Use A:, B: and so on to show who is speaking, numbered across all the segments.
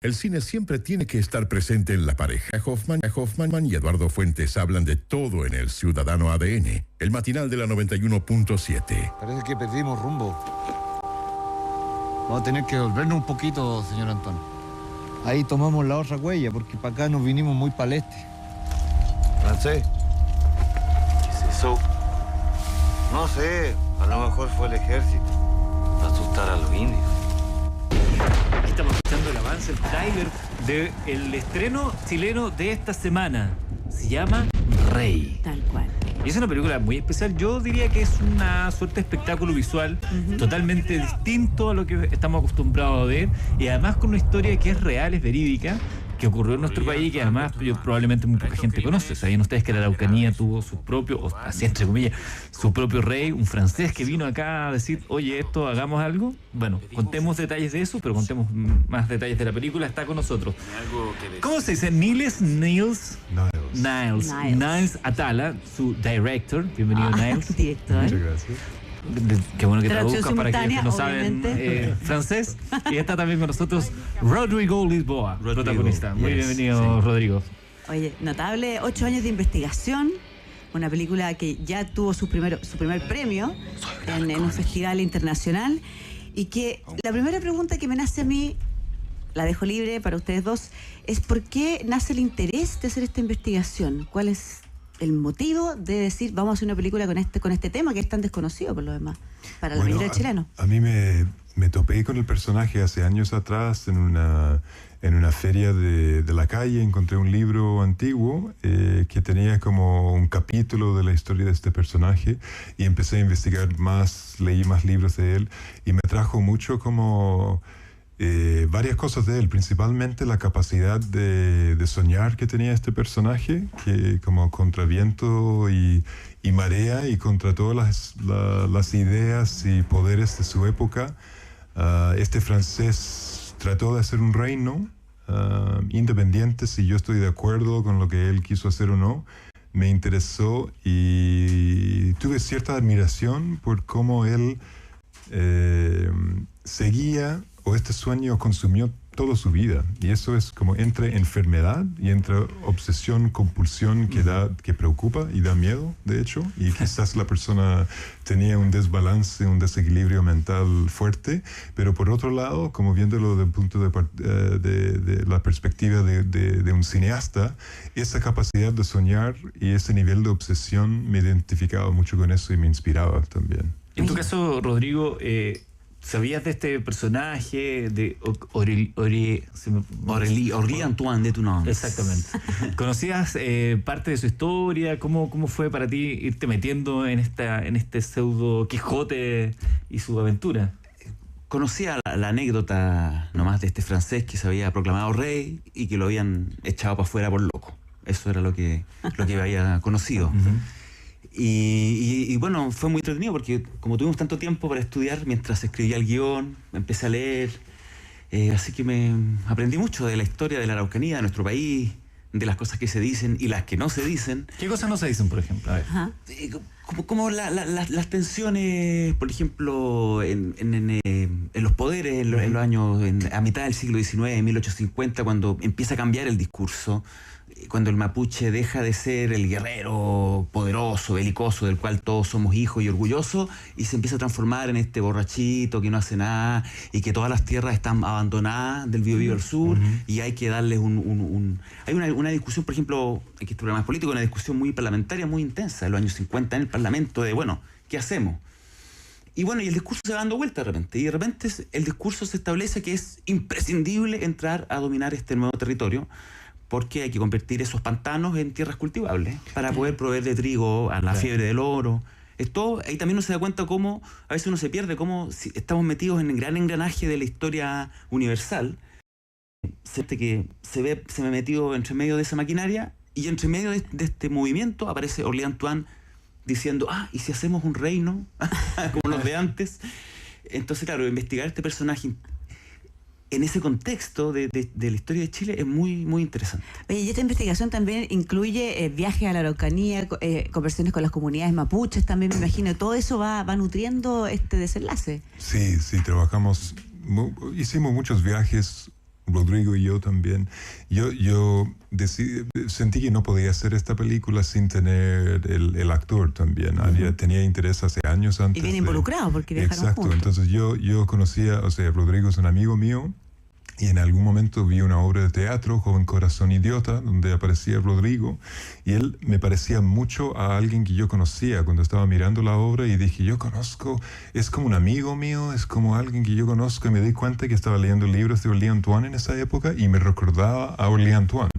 A: El cine siempre tiene que estar presente en la pareja. Hoffman y Eduardo Fuentes hablan de todo en El Ciudadano ADN, el matinal de la 91.7.
B: Parece que perdimos rumbo. Vamos a tener que volvernos un poquito, señor Antón. Ahí tomamos la otra huella, porque para acá nos vinimos muy para el este. ¿Francés?
C: ¿Qué es eso?
B: No sé, a lo mejor fue el ejército.
C: Asustar a los indios.
D: Ahí estamos escuchando el avance, el tráiler del estreno chileno de esta semana. Se llama Rey.
E: Tal cual.
D: Y es una película muy especial. Yo diría que es una suerte de espectáculo visual totalmente distinto a lo que estamos acostumbrados a ver, y además con una historia que es real, es verídica, que ocurrió en nuestro país y que además probablemente muy poca gente conoce. ¿Sabían ustedes que la Araucanía tuvo su propio, o así entre comillas, su propio rey, un francés que vino acá a decir, oye, esto, hagamos algo? Bueno, contemos detalles de eso, pero contemos más detalles de la película. Está con nosotros. ¿Cómo se dice? Niles Atala, su director. Bienvenido, Niles.
E: Director.
F: Muchas gracias.
D: Qué bueno que
E: Traducción
D: traduzca para quienes que no saben francés. Y está también con nosotros Rodrigo Lisboa, protagonista. Muy bienvenido, sí. Rodrigo.
E: Oye, notable, 8 años de investigación. Una película que ya tuvo su primer premio en un festival internacional. Y que la primera pregunta que me nace a mí, la dejo libre para ustedes dos, es ¿por qué nace el interés de hacer esta investigación? ¿Cuál es el motivo de decir vamos a hacer una película con este tema que es tan desconocido por lo demás para la mayoría de chilenos?
F: A mí me topé con el personaje hace años atrás en una feria de la calle. Encontré un libro antiguo que tenía como un capítulo de la historia de este personaje y empecé a investigar más, leí más libros de él y me trajo mucho como varias cosas de él, principalmente la capacidad de soñar que tenía este personaje, que como contra viento y marea y contra todas las ideas y poderes de su época, este francés trató de hacer un reino independiente. Si yo estoy de acuerdo con lo que él quiso hacer o no, me interesó y tuve cierta admiración por cómo él seguía, o este sueño consumió toda su vida, y eso es como entre enfermedad y entre obsesión, compulsión que preocupa y da miedo, de hecho, y quizás la persona tenía un desbalance, un desequilibrio mental fuerte, pero por otro lado, como viéndolo desde el punto de la perspectiva de un cineasta, esa capacidad de soñar y ese nivel de obsesión, me identificaba mucho con eso y me inspiraba también.
D: En tu caso, Rodrigo, ¿sabías de este personaje de
C: Aurélie Antoine de Toulon?
D: Exactamente. ¿Conocías parte de su historia? ¿Cómo fue para ti irte metiendo en este pseudo Quijote y su aventura?
C: Conocía la anécdota nomás de este francés que se había proclamado rey y que lo habían echado para afuera por loco. Eso era lo que había conocido. Y bueno, fue muy entretenido porque como tuvimos tanto tiempo para estudiar mientras escribía el guión, empecé a leer, así que me aprendí mucho de la historia de la Araucanía, de nuestro país, de las cosas que se dicen y las que no se dicen.
D: ¿Qué cosas no se dicen, por ejemplo? A ver.
C: Como las tensiones, por ejemplo, en los poderes en los años, a mitad del siglo XIX, en 1850, cuando empieza a cambiar el discurso, cuando el mapuche deja de ser el guerrero poderoso, belicoso, del cual todos somos hijos y orgullosos, y se empieza a transformar en este borrachito que no hace nada y que todas las tierras están abandonadas del Biobío del sur, y hay que darles hay una discusión, por ejemplo, en este programa es político, una discusión muy parlamentaria, muy intensa en los años 50 en el Parlamento de, bueno, ¿qué hacemos? Y bueno, y el discurso se va dando vuelta de repente, y de repente el discurso se establece que es imprescindible entrar a dominar este nuevo territorio, porque hay que convertir esos pantanos en tierras cultivables para poder proveer de trigo a la fiebre del oro. Esto, ahí también uno se da cuenta cómo a veces uno se pierde, cómo estamos metidos en el gran engranaje de la historia universal. Que se me metido entre medio de esa maquinaria, y entre medio de este movimiento aparece Aurélie Antoine diciendo, ¿y si hacemos un reino? Como los de antes. Entonces, claro, investigar este personaje en ese contexto de la historia de Chile es muy, muy interesante.
E: Oye, y esta investigación también incluye viajes a la Araucanía, conversaciones con las comunidades mapuches también, me imagino. Todo eso va nutriendo este desenlace.
F: Sí, trabajamos, hicimos muchos viajes Rodrigo y yo también. Yo sentí que no podía hacer esta película sin tener el actor también. Tenía interés hace años antes.
E: Y bien involucrado, porque viajaron
F: Exacto,
E: juntos.
F: entonces yo conocía, o sea, Rodrigo es un amigo mío. Y en algún momento vi una obra de teatro, Joven Corazón Idiota, donde aparecía Rodrigo, y él me parecía mucho a alguien que yo conocía cuando estaba mirando la obra, y dije, yo conozco, es como un amigo mío, es como alguien que yo conozco, y me di cuenta que estaba leyendo libros de Orly Antoine en esa época, y me recordaba a Orly Antoine.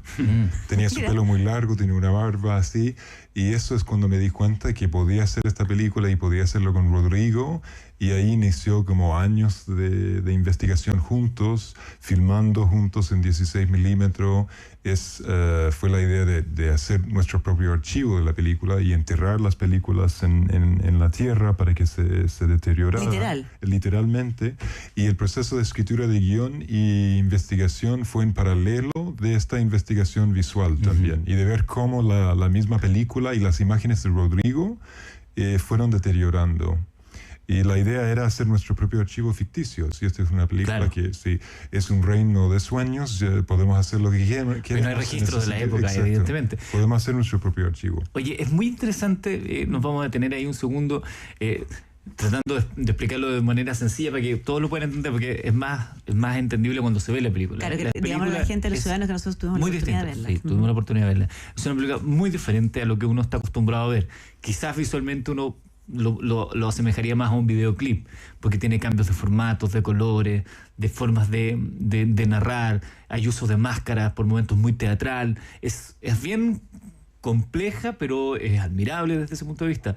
F: Tenía su pelo muy largo, tenía una barba así, y eso es cuando me di cuenta que podía hacer esta película y podía hacerlo con Rodrigo. Y ahí inició como años de investigación juntos, filmando juntos en 16 milímetros. Fue la idea de hacer nuestro propio archivo de la película y enterrar las películas en la tierra para que se deterioraran. Literalmente. Y el proceso de escritura de guión y investigación fue en paralelo de esta investigación visual también. Y de ver cómo la misma película y las imágenes de Rodrigo fueron deteriorando. Y la idea era hacer nuestro propio archivo ficticio. Si esta es una película que sí, es un reino de sueños, podemos hacer lo que queramos.
D: Pero no hay registros de la época,
F: exacto.
D: Evidentemente.
F: Podemos hacer nuestro propio archivo.
D: Oye, es muy interesante, nos vamos a detener ahí un segundo, tratando de explicarlo de manera sencilla para que todos lo puedan entender, porque es más entendible cuando se ve la película.
E: Claro, que digamos a la gente, a los ciudadanos, que nosotros tuvimos la oportunidad de verla.
D: Sí, tuvimos la oportunidad de verla. Es una película muy diferente a lo que uno está acostumbrado a ver. Quizás visualmente uno lo asemejaría más a un videoclip, porque tiene cambios de formatos, de colores, de formas de narrar, hay uso de máscaras, por momentos muy teatral, es bien compleja, pero es admirable desde ese punto de vista.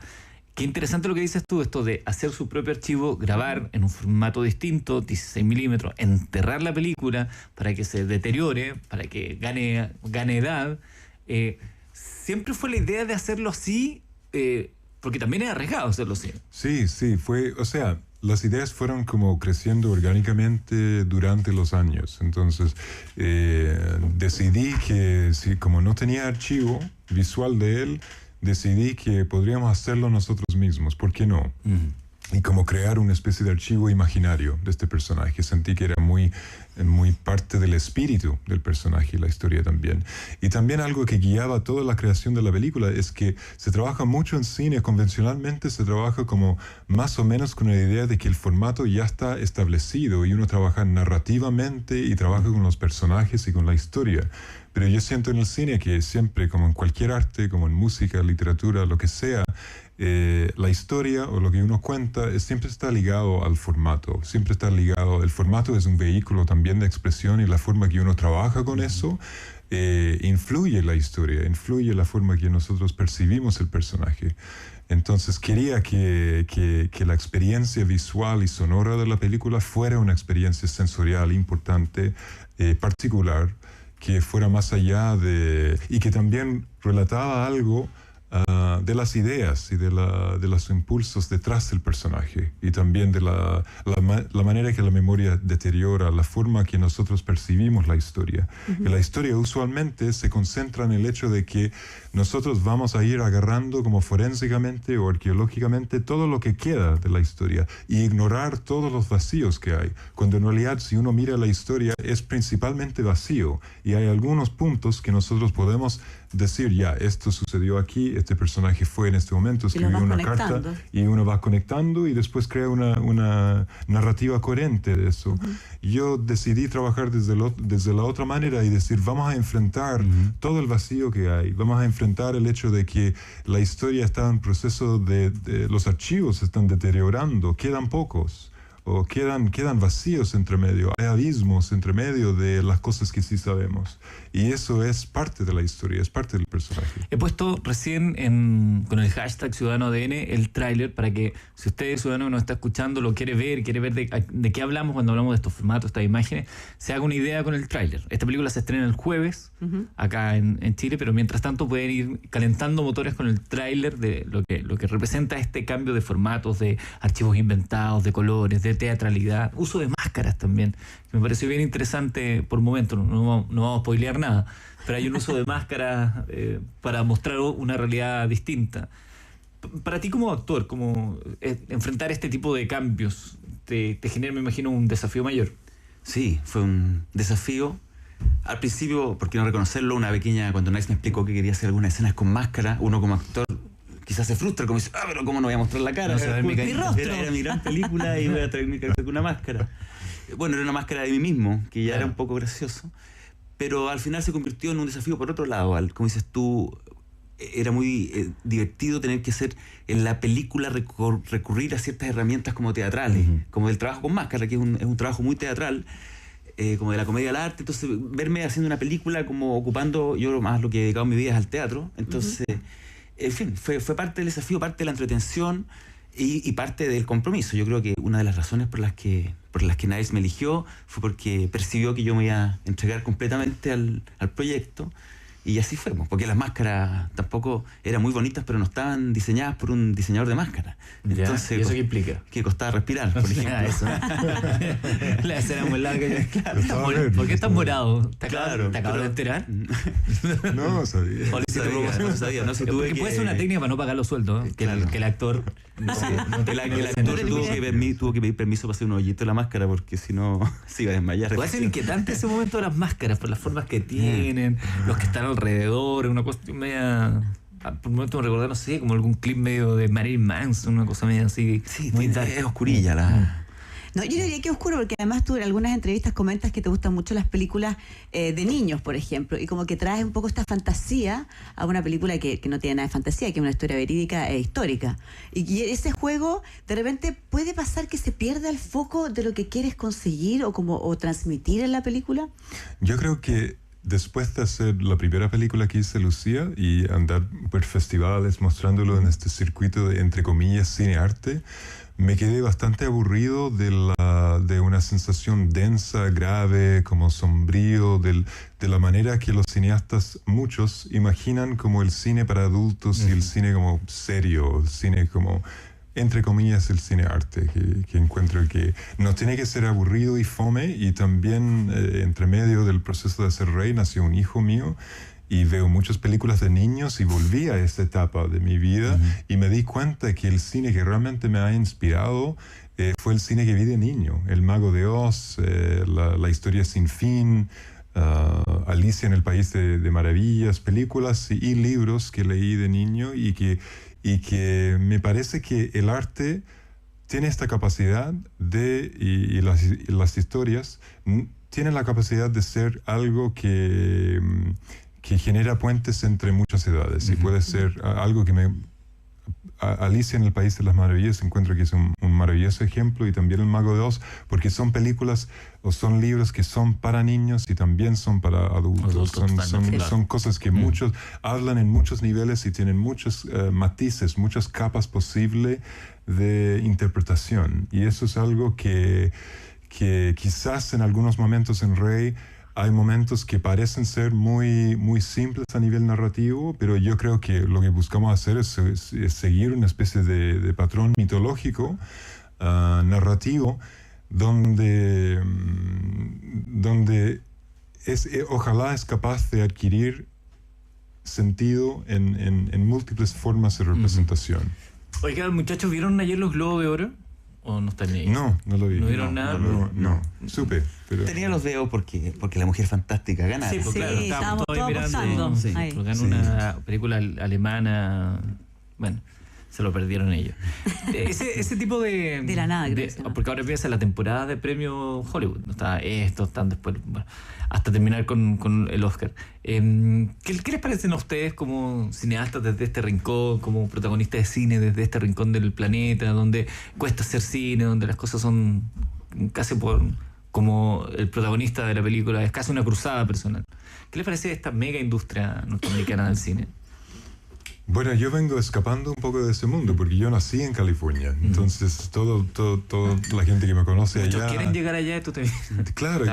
D: Qué interesante lo que dices tú, esto de hacer su propio archivo, grabar en un formato distinto, 16 milímetros, enterrar la película para que se deteriore, para que gane edad. Siempre fue la idea de hacerlo así, porque también es arriesgado hacerlo así.
F: Sí, o sea, las ideas fueron como creciendo orgánicamente durante los años. Entonces, decidí que, como no tenía archivo visual de él, decidí que podríamos hacerlo nosotros mismos. ¿Por qué no? Y como crear una especie de archivo imaginario de este personaje. Sentí que era muy parte del espíritu del personaje y la historia también. Y también algo que guiaba toda la creación de la película es que se trabaja mucho en cine, convencionalmente se trabaja como más o menos con la idea de que el formato ya está establecido y uno trabaja narrativamente y trabaja con los personajes y con la historia. Pero yo siento en el cine que siempre, como en cualquier arte, como en música, literatura, lo que sea, la historia o lo que uno cuenta siempre está ligado al formato, siempre está ligado, el formato es un vehículo también de expresión y la forma que uno trabaja con eso influye la historia, influye la forma que nosotros percibimos el personaje. Entonces quería que la experiencia visual y sonora de la película fuera una experiencia sensorial importante, particular, que fuera más allá y que también relataba algo de las ideas y de los impulsos detrás del personaje y también de la manera que la memoria deteriora, la forma que nosotros percibimos la historia. Y la historia usualmente se concentra en el hecho de que nosotros vamos a ir agarrando como forensicamente o arqueológicamente todo lo que queda de la historia y ignorar todos los vacíos que hay, cuando en realidad si uno mira la historia es principalmente vacío y hay algunos puntos que nosotros podemos decir, ya, esto sucedió aquí, este personaje fue en este momento, escribió una carta y uno va conectando y después crea una narrativa coherente de eso. Yo decidí trabajar desde la otra manera y decir, vamos a enfrentar todo el vacío que hay, vamos a enfrentar el hecho de que la historia está en proceso de los archivos se están deteriorando, quedan pocos. O quedan vacíos entre medio, hay abismos entre medio de las cosas que sí sabemos. Y eso es parte de la historia, es parte del personaje.
D: He puesto recién con el hashtag Ciudadano ADN el tráiler para que si usted, ciudadano que nos está escuchando, lo quiere ver de qué hablamos cuando hablamos de estos formatos, estas imágenes, se haga una idea con el tráiler. Esta película se estrena el jueves acá en Chile, pero mientras tanto pueden ir calentando motores con el tráiler de lo que representa este cambio de formatos, de archivos inventados, de colores, de teatralidad, uso de máscaras también, que me pareció bien interesante por momentos, no vamos a spoilear nada, pero hay un uso de máscaras para mostrar una realidad distinta. Para ti como actor, como enfrentar este tipo de cambios, te genera, me imagino, un desafío mayor.
C: Sí, fue un desafío. Al principio, por qué no reconocerlo, cuando Nice me explicó que quería hacer algunas escenas con máscara, uno como actor quizás se frustra, como dice, pero ¿cómo no voy a mostrar la cara?
D: No se ve mi
E: rostro.
C: Era mi gran película y voy a traer mi cara con una máscara. Bueno, era una máscara de mí mismo, que ya era un poco gracioso, pero al final se convirtió en un desafío por otro lado. Como dices tú, era muy divertido tener que hacer en la película recurrir a ciertas herramientas como teatrales, como el trabajo con máscara, que es un trabajo muy teatral, como de la comedia al arte. Entonces verme haciendo una película como ocupando, yo más lo que he dedicado mi vida es al teatro, entonces en fin, fue parte del desafío, parte de la entretención y parte del compromiso. Yo creo que una de las razones por las que Niles me eligió fue porque percibió que yo me iba a entregar completamente al proyecto. Y así fue, porque las máscaras tampoco eran muy bonitas, pero no estaban diseñadas por un diseñador de máscaras. Entonces,
D: ¿y eso qué implica?
C: Que costaba respirar, por ejemplo.
D: Eso. La escena muy larga.
F: Claro.
D: ¿Por qué estás morado? ¿Te
C: Claro,
D: acabas de enterar?
F: No, sabía.
C: No sabía, no sé, tuve
D: Porque
C: que...
D: puede ser una técnica para no pagar los sueldos, ¿eh?
C: Claro.
D: Que el actor...
C: El actor tuvo que pedir permiso para hacer un hoyito en la máscara, porque si no se iba a desmayar.
D: Puede ser inquietante ese momento de las máscaras, por las formas que tienen, los que están alrededor, una cuestión media... Por un momento me recordé, no sé, como algún clip medio de Marilyn Manson, una cosa media así.
C: Sí,
D: muy
C: es oscurilla la...
E: No, yo diría que oscuro, porque además tú en algunas entrevistas comentas que te gustan mucho las películas de niños, por ejemplo, y como que traes un poco esta fantasía a una película que no tiene nada de fantasía, que es una historia verídica e histórica. Y ese juego, de repente, puede pasar que se pierda el foco de lo que quieres conseguir o transmitir en la película.
F: Yo creo que después de hacer la primera película que hice, Lucía, y andar por festivales mostrándolo en este circuito de, entre comillas, cine-arte, me quedé bastante aburrido de una sensación densa, grave, como sombrío, de la manera que los cineastas, muchos, imaginan como el cine para adultos y el cine como serio, el cine como, entre comillas, el cine-arte, que encuentro que no tiene que ser aburrido y fome. Y también, entre medio del proceso de ser rey, nació un hijo mío, y veo muchas películas de niños y volví a esta etapa de mi vida y me di cuenta que el cine que realmente me ha inspirado fue el cine que vi de niño. El Mago de Oz, la Historia sin fin, Alicia en el País de Maravillas, películas y libros que leí de niño y que me parece que el arte tiene esta capacidad y las historias tienen la capacidad de ser algo que genera puentes entre muchas edades. Y puede ser algo que Alicia en el País de las Maravillas encuentro que es un maravilloso ejemplo, y también El Mago de Oz, porque son películas o son libros que son para niños y también son para adultos. Son cosas que muchos hablan en muchos niveles y tienen muchos matices, muchas capas posibles de interpretación. Y eso es algo que quizás en algunos momentos en Rey hay momentos que parecen ser muy, muy simples a nivel narrativo, pero yo creo que lo que buscamos hacer es seguir una especie de patrón mitológico, narrativo, donde ojalá es capaz de adquirir sentido en múltiples formas de representación.
D: Oiga, muchachos, ¿vieron ayer los Globos de Oro? ¿O no están ahí?
F: No lo vi.
D: ¿No vieron nada?
F: No. Supe, pero...
C: Tenía los dedos porque La Mujer Fantástica gana.
D: Sí, pues claro,
E: estábamos todos
D: mirando.
E: apostando.
D: Sí,
E: Ahí.
D: porque ganó una película alemana. Bueno, se lo perdieron ellos. Ese tipo de...
E: De la nada, creo que se llama.
D: Porque ahora empieza la temporada de premios Hollywood. Está esto, están después... Bueno, hasta terminar con el Oscar. ¿Qué les parecen a ustedes como cineastas desde este rincón, como protagonistas de cine desde este rincón del planeta, donde cuesta hacer cine, donde las cosas son casi como el protagonista de la película, es casi una cruzada personal? ¿Qué les parece de esta mega industria norteamericana del cine?
F: Bueno, yo vengo escapando un poco de ese mundo porque yo nací en California. Entonces, toda la gente que me conoce
D: Muchos
F: allá...
D: quieren llegar allá y tú te...
F: Claro,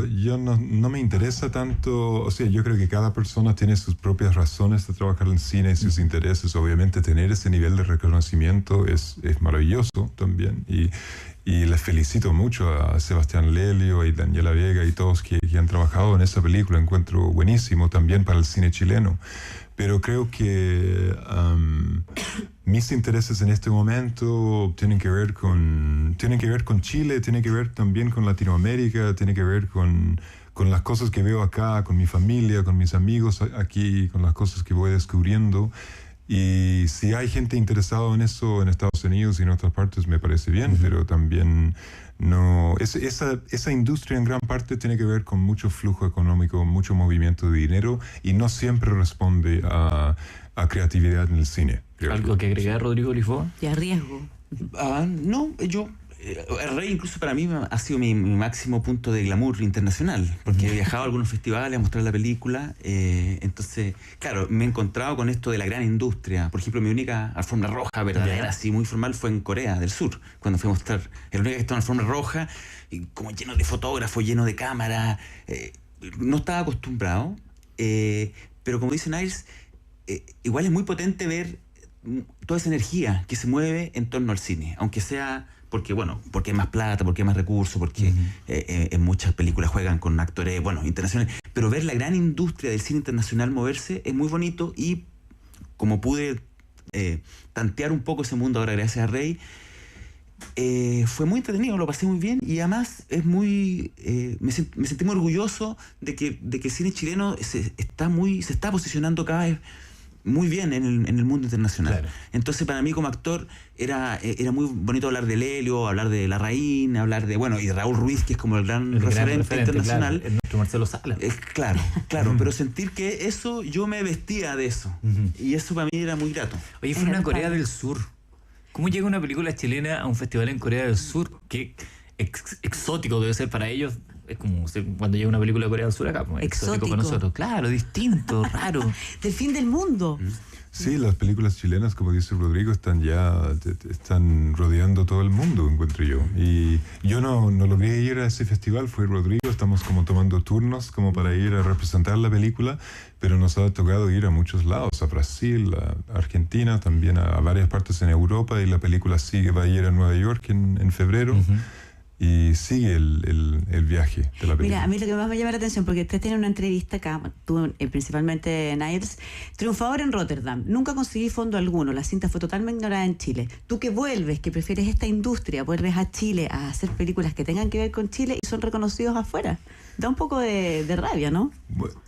F: yo no me interesa tanto... O sea, yo creo que cada persona tiene sus propias razones de trabajar en cine y sus intereses. Obviamente, tener ese nivel de reconocimiento es maravilloso también. Y les felicito mucho a Sebastián Lelio y Daniela Vega y todos que han trabajado en esa película. Encuentro buenísimo también para el cine chileno. Pero creo que mis intereses en este momento tienen que ver con Chile, tienen que ver también con Latinoamérica, tienen que ver con las cosas que veo acá, con mi familia, con mis amigos aquí, con las cosas que voy descubriendo. Y si hay gente interesada en eso en Estados Unidos y en otras partes, me parece bien, pero también no. Esa industria en gran parte tiene que ver con mucho flujo económico, mucho movimiento de dinero y no siempre responde a creatividad en el cine.
D: ¿Algo que agregar, Rodrigo Lisboa?
E: Y a riesgo.
C: No, yo... El Rey incluso para mí ha sido mi máximo punto de glamour internacional, porque he viajado a algunos festivales a mostrar la película, entonces, claro, me he encontrado con esto de la gran industria. Por ejemplo, mi única alfombra roja verdadera, así muy formal, fue en Corea del Sur, cuando fui a mostrar. Era la única que estaba en alfombra roja, y como lleno de fotógrafos, lleno de cámaras. No estaba acostumbrado, pero como dice Niles, igual es muy potente ver toda esa energía que se mueve en torno al cine, aunque sea... Porque hay más plata, porque hay más recursos, porque en muchas películas juegan con actores, internacionales. Pero ver la gran industria del cine internacional moverse es muy bonito y como pude tantear un poco ese mundo ahora gracias a Rey, fue muy entretenido, lo pasé muy bien y además es muy me sentí muy orgulloso de que el cine chileno se está posicionando cada vez muy bien en el mundo internacional. Claro. Entonces, para mí como actor era muy bonito hablar de Lelio, hablar de Larraín, hablar de, y de Raúl Ruiz, que es como el gran referente internacional.
D: Claro, nuestro Marcelo Sala.
C: Claro, pero sentir que eso, yo me vestía de eso. Y eso para mí era muy grato.
D: Oye, fue una Corea del Sur. ¿Cómo llega una película chilena a un festival en Corea del Sur? Qué exótico debe ser para ellos. Es como cuando llega una película de Corea del Sur acá, pues, exótico para nosotros. Claro, distinto, raro.
E: Del fin del mundo.
F: Sí, las películas chilenas, como dice Rodrigo, están rodeando todo el mundo, encuentro yo. Y yo no logré ir a ese festival, fue Rodrigo, estamos como tomando turnos como para ir a representar la película, pero nos ha tocado ir a muchos lados, a Brasil, a Argentina, también a varias partes en Europa, y la película va a ir a Nueva York en febrero. Y sigue el viaje de la película.
E: Mira, a mí lo que más me llama la atención, porque usted tiene una entrevista acá, tú principalmente Niles, triunfador en Rotterdam, nunca conseguí fondo alguno, la cinta fue totalmente ignorada en Chile. Tú que vuelves, que prefieres esta industria, vuelves a Chile a hacer películas que tengan que ver con Chile y son reconocidos afuera. Da un poco de rabia, ¿no?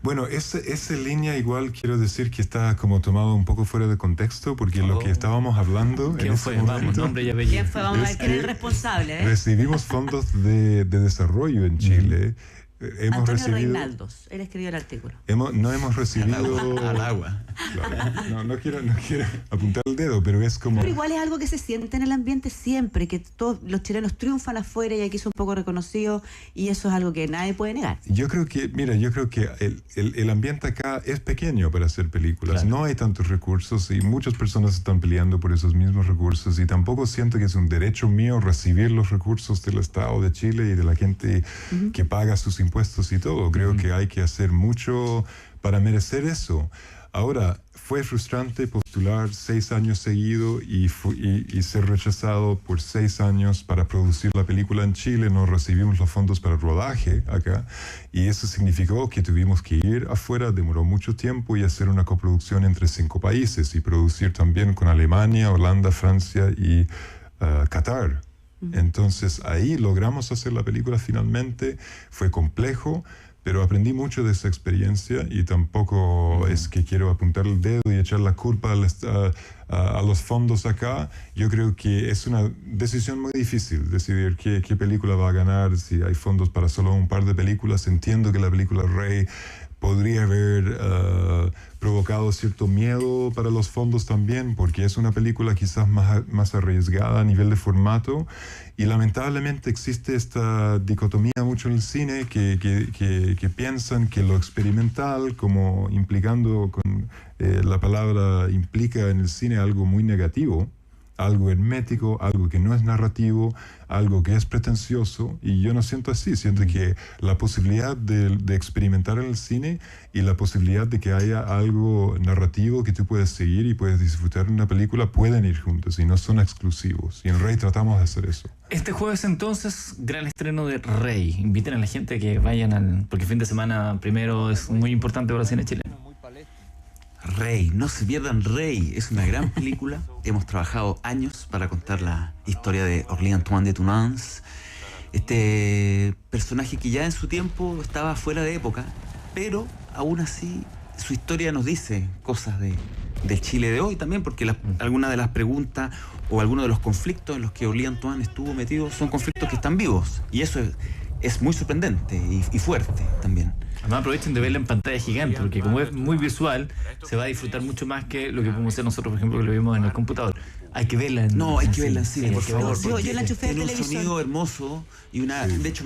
F: Bueno, esa línea igual quiero decir que está como tomado un poco fuera de contexto, porque lo que estábamos hablando...
D: ¿Quién fue? Vamos, nombre y apellido.
E: ¿Quién fue? Vamos a ver quién es el responsable.
F: Recibimos fondos de desarrollo en Chile.
E: Antonio Reinaldos, él escribió el artículo.
F: No hemos recibido...
C: Al agua.
F: Claro. No quiero apuntar el dedo, pero es como...
E: Pero igual es algo que se siente en el ambiente siempre, que todos los chilenos triunfan afuera y aquí son un poco reconocidos, y eso es algo que nadie puede negar.
F: Yo creo que el ambiente acá es pequeño para hacer películas. Claro. No hay tantos recursos y muchas personas están peleando por esos mismos recursos, y tampoco siento que es un derecho mío recibir los recursos del Estado de Chile y de la gente que paga sus impuestos y todo. Creo que hay que hacer mucho para merecer eso. Ahora, fue frustrante postular 6 años seguidos y ser rechazado por 6 años para producir la película en Chile. No recibimos los fondos para el rodaje acá, y eso significó que tuvimos que ir afuera, demoró mucho tiempo, y hacer una coproducción entre 5 países y producir también con Alemania, Holanda, Francia y Qatar. Entonces ahí logramos hacer la película finalmente. Fue complejo, pero aprendí mucho de esa experiencia, y tampoco es que quiero apuntar el dedo y echar la culpa a los fondos acá. Yo creo que es una decisión muy difícil decidir qué película va a ganar, si hay fondos para solo un par de películas. Entiendo que la película Rey podría haber provocado cierto miedo para los fondos también, porque es una película quizás más arriesgada a nivel de formato, y lamentablemente existe esta dicotomía mucho en el cine que piensan que lo experimental, como implicando con la palabra implica en el cine algo muy negativo, algo hermético, algo que no es narrativo, algo que es pretencioso, y yo no siento así, siento que la posibilidad de experimentar en el cine y la posibilidad de que haya algo narrativo que tú puedes seguir y puedes disfrutar de una película pueden ir juntos y no son exclusivos, y en Rey tratamos de hacer eso.
D: Este jueves entonces, gran estreno de Rey. Inviten a la gente a que vayan porque fin de semana primero es muy importante para el cine chileno.
C: Rey, no se pierdan Rey, es una gran película. Hemos trabajado años para contar la historia de Orly Antoine de Tounens, este personaje que ya en su tiempo estaba fuera de época, pero aún así su historia nos dice cosas del Chile de hoy también, porque algunas de las preguntas o algunos de los conflictos en los que Orly Antoine estuvo metido son conflictos que están vivos, y eso es muy sorprendente y fuerte también.
D: Además aprovechen de verla en pantalla gigante, porque como es muy visual, se va a disfrutar mucho más que lo que podemos hacer nosotros, por ejemplo, que lo vimos en el computador. Hay que verla en
C: No, hay que verla en cine, por
D: hay que verla.
C: favor.
E: Yo la enchufé al
C: tiene un
E: televisor.
C: sonido hermoso y una. De hecho,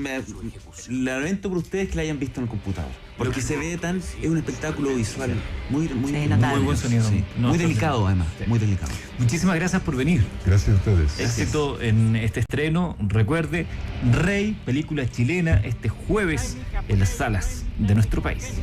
C: lamento por ustedes que la hayan visto en el computador. Porque se ve es un espectáculo visual muy
E: notable.
D: Muy buen sonido.
C: Sí.
D: No,
C: Muy
D: está
C: delicado,
D: bien.
C: además.
D: Sí.
C: Muy delicado.
D: Muchísimas gracias por venir.
F: Gracias a ustedes.
D: Éxito en este estreno. Recuerde, Rey, película chilena, este jueves en las salas de nuestro país.